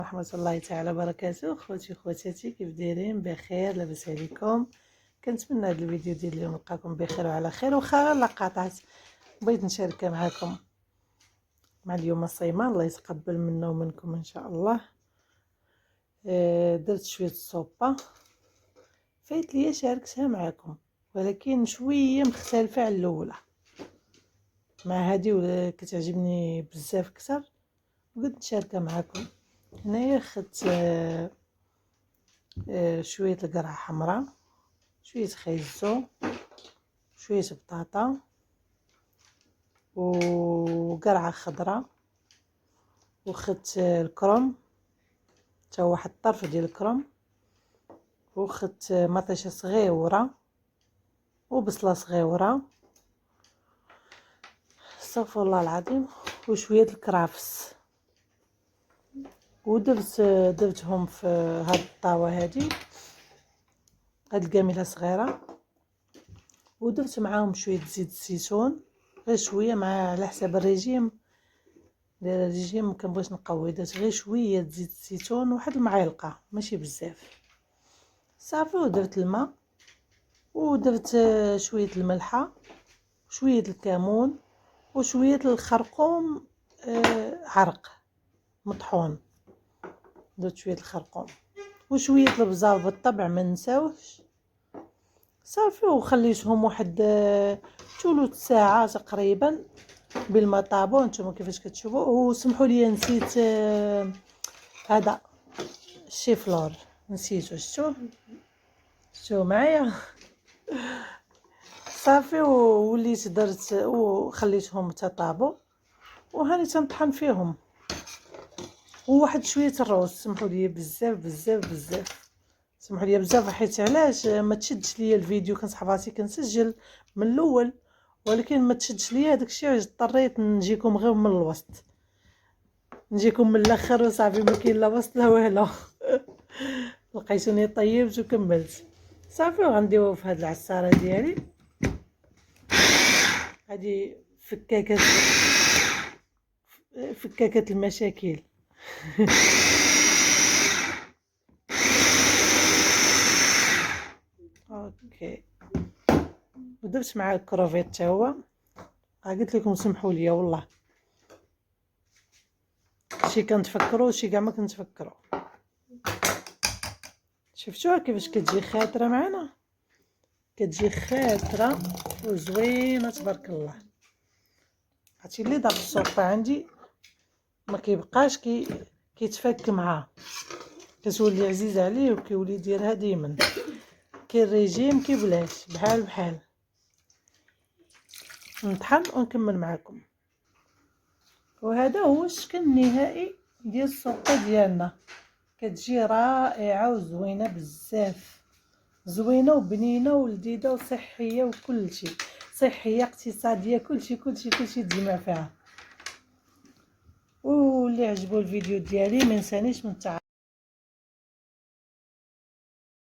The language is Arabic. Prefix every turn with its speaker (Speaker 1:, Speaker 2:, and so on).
Speaker 1: ورحمة الله تعالى وبركاته. خوتي خواتاتي، كيف دايرين؟ بخير؟ لاباس عليكم؟ كنتمنى هذا الفيديو ديال اليوم نلقاكم بخير وعلى خير. واخا لا قاطعت، بغيت نشارك معكم مع اليوم الصيام، الله يتقبل منا ومنكم ان شاء الله. درت شويه الصوبه، فايت ليا شاركتها معكم، ولكن شويه مختلفه على الاولى. مع هذه ولا كتعجبني بزاف اكثر، بغيت نشاركها معكم. هنايا خدت شويه القرعه حمراء، شويه خيزو، شويه بطاطا، وقرعه خضراء، وخدت الكرم حتى واحد الطرف ديال الكرم، وخدت مطيشه صغيره وبصله صغيره، استغفر الله العظيم، وشويه الكرافس. درتهم في هاد الطاوه هادي، هاد الكاميله صغيره، ودرت معاهم شويه زيت الزيتون، غير شويه مع على حساب الريجيم. الريجيم مكنبغيش نقوي، درت غير شويه زيت الزيتون، واحد المعلقه ماشي بزاف صافي. ودرت الماء، ودرت شويه الملحه، شويه الكمون، وشويه الخرقوم عرق مطحون. درت شويه الخرقوم وشويه البزار بالطبع ما نساوش صافي. وخليتهم واحد ثلث ساعه تقريبا بالما طابو، نتوما كيفاش كتشوفوا. وسمحوا لي نسيت هذا الشيفلور، نسيتو. شتو معايا صافي. وليت درت وخليتهم تطابو، وهاني تنطحن فيهم. وواحد شويه الروز، سمحوا لي بزاف بزاف بزاف، سمحوا لي بزاف، حيت علاش ما تشدش ليا الفيديو. كنصح راسي كنسجل من الاول، ولكن ما تشدش ليا داكشي، علاش اضطريت نجيكم غير من الوسط، نجيكم من الاخر وصافي، ما كاين لا وسط لا والو. لقيتوني طيبت وكملت صافي. وغنديوه في هاد العصاره ديالي هادي، فكاكه المشاكل. اوكي. ودرت مع الكروفيت حتى هو. قلت لكم سمحوا لي والله، شي كنتفكروا شي كاع ما كنتفكروا. شفتوها كيفاش كتجي خاطره معنا، كتجي خاطره وزوينه تبارك الله. هادشي اللي ضاف السلطه عندي ما كيبقاش كيتفك معاه، كتولي عزيزه عليه وكيولي يديرها ديما. كاين ريجيم كيبلاش بحال نطحن ونكمل معكم. وهذا هو الشكل النهائي ديال السلطه ديالنا. كتجي رائعه وزوينه بزاف، زوينه وبنينه ولذيذه وصحيه وكل شيء، صحيه اقتصاديه، كل شيء تجمع فيها. واللي عجبو الفيديو ديالي ما ينسانيش من